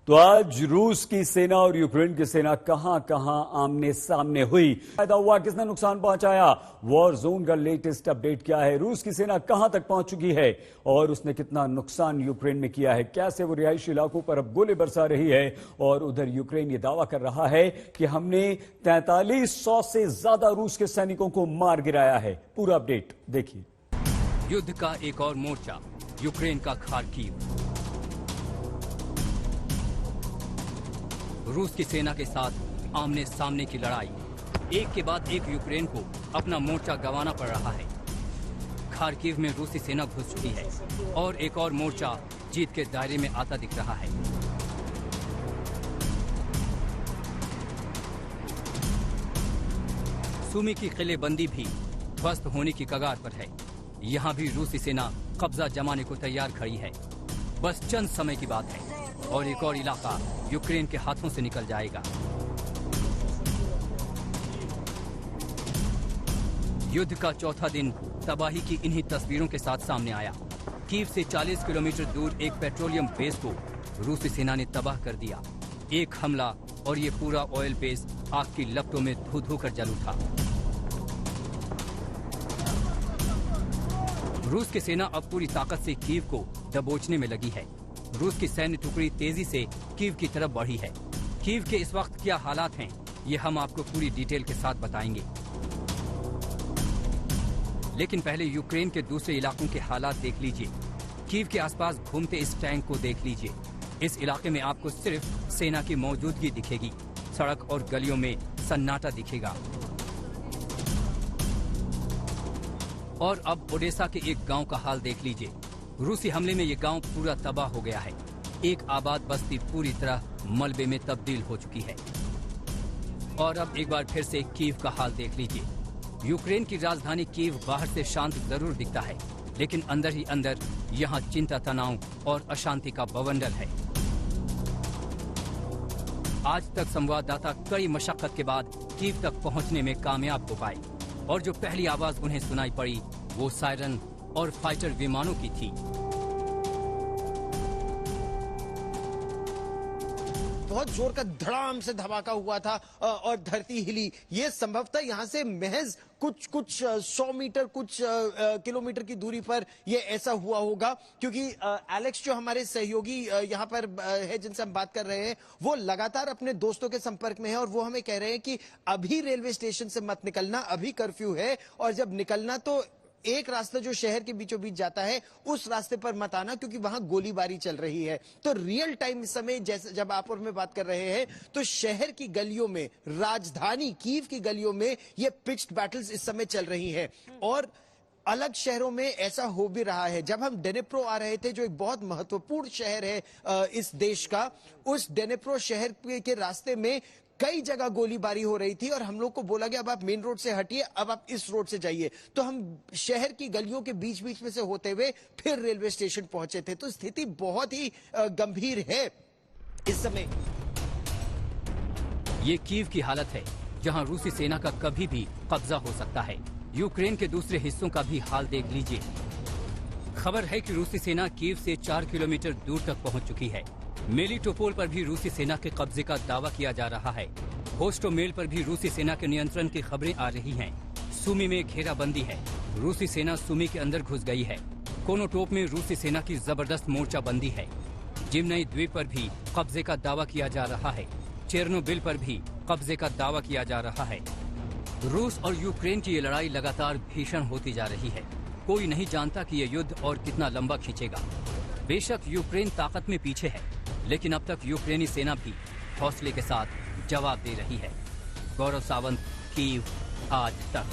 तो आज रूस की सेना और यूक्रेन की सेना कहां आमने सामने हुई, फायदा हुआ, किसने नुकसान पहुंचाया, वॉर जोन का लेटेस्ट अपडेट क्या है, रूस की सेना कहां तक पहुंच चुकी है और उसने कितना नुकसान यूक्रेन में किया है, कैसे वो रिहायशी इलाकों पर अब गोली बरसा रही है और उधर यूक्रेन ये दावा कर रहा है कि हमने 4300 से ज्यादा रूस के सैनिकों को मार गिराया है। पूरा अपडेट देखिए। युद्ध का एक और मोर्चा, यूक्रेन का खार्किव। रूस की सेना के साथ आमने सामने की लड़ाई, एक के बाद एक यूक्रेन को अपना मोर्चा गंवाना पड़ रहा है। खार्किव में रूसी सेना घुस चुकी है और एक और मोर्चा जीत के दायरे में आता दिख रहा है। सुमी की किलेबंदी भी ध्वस्त होने की कगार पर है। यहाँ भी रूसी सेना कब्जा जमाने को तैयार खड़ी है। बस चंद समय की बात है और एक और इलाका यूक्रेन के हाथों से निकल जाएगा। युद्ध का चौथा दिन तबाही की इन्हीं तस्वीरों के साथ सामने आया। कीव से 40 किलोमीटर दूर एक पेट्रोलियम बेस को रूसी सेना ने तबाह कर दिया। एक हमला और ये पूरा ऑयल बेस आग की लपटों में धू-धू कर जल उठा। रूस की सेना अब पूरी ताकत से कीव को दबोचने में लगी है। रूस की सैन्य टुकड़ी तेजी से कीव की तरफ बढ़ी है। कीव के इस वक्त क्या हालात हैं, ये हम आपको पूरी डिटेल के साथ बताएंगे। लेकिन पहले यूक्रेन के दूसरे इलाकों के हालात देख लीजिए। कीव के आसपास घूमते इस टैंक को देख लीजिए। इस इलाके में आपको सिर्फ सेना की मौजूदगी दिखेगी। सड़क और गलियों में सन्नाटा दिखेगा। और अब ओडेसा के एक गांव का हाल देख लीजिए। रूसी हमले में ये गांव पूरा तबाह हो गया है। एक आबाद बस्ती पूरी तरह मलबे में तब्दील हो चुकी है। और अब एक बार फिर से कीव का हाल देख लीजिए। यूक्रेन की राजधानी कीव बाहर से शांत जरूर दिखता है, लेकिन अंदर ही अंदर यहाँ चिंता, तनाव और अशांति का बवंडर है। आज तक संवाददाता कई मशक्कत के बाद कीव तक पहुँचने में कामयाब हो पाए और जो पहली आवाज उन्हें सुनाई पड़ी वो सायरन और फाइटर विमानों की थी। बहुत जोर का धड़ाम से धमाका हुआ था और धरती हिली। ये संभवतः यहाँ से महज कुछ 100 मीटर, कुछ किलोमीटर की दूरी पर ये ऐसा हुआ होगा, क्योंकि एलेक्स जो हमारे सहयोगी यहाँ पर है जिनसे हम बात कर रहे हैं, वो लगातार अपने दोस्तों के संपर्क में है और वो हमें कह रहे हैं कि अभी रेलवे स्टेशन से मत निकलना, अभी कर्फ्यू है और जब निकलना तो एक रास्ता जो शहर के बीचों बीच जाता है उस रास्ते पर मत आना, क्योंकि वहां गोलीबारी चल रही है। तो रियल टाइम इस समय जैसे जब आप और मैं बात कर रहे हैं तो शहर की गलियों में, राजधानी कीव की गलियों में ये पिच्ड बैटल्स इस समय चल रही हैं। और अलग शहरों में ऐसा हो भी रहा है। जब हम डेनेप्रो आ रहे थे, जो एक बहुत महत्वपूर्ण शहर है इस देश का, उस डेनेप्रो शहर के रास्ते में कई जगह गोलीबारी हो रही थी और हम लोग को बोला गया अब आप मेन रोड से हटिए, अब आप इस रोड से जाइए। तो हम शहर की गलियों के बीच बीच में से होते हुए फिर रेलवे स्टेशन पहुंचे थे। तो स्थिति बहुत ही गंभीर है इस समय। ये कीव की हालत है जहां रूसी सेना का कभी भी कब्जा हो सकता है। यूक्रेन के दूसरे हिस्सों का भी हाल देख लीजिए। खबर है कि रूसी सेना कीव से 4 किलोमीटर दूर तक पहुंच चुकी है। मेलिटोपोल पर भी रूसी सेना के कब्जे का दावा किया जा रहा है। होस्टोमेल पर भी रूसी सेना के नियंत्रण की खबरें आ रही हैं। सुमी में घेराबंदी है। रूसी सेना सुमी के अंदर घुस गई है। कोनोटोप में रूसी सेना की जबरदस्त मोर्चाबंदी है। जिम्नई द्वीप पर भी कब्जे का दावा किया जा रहा है। चेरनोबिल पर भी कब्जे का दावा किया जा रहा है। रूस और यूक्रेन की ये लड़ाई लगातार भीषण होती जा रही है। कोई नहीं जानता कि ये युद्ध और कितना लंबा खींचेगा। बेशक यूक्रेन ताकत में पीछे है, लेकिन अब तक यूक्रेनी सेना भी हौसले के साथ जवाब दे रही है। गौरव सावंत, कीव, आज तक।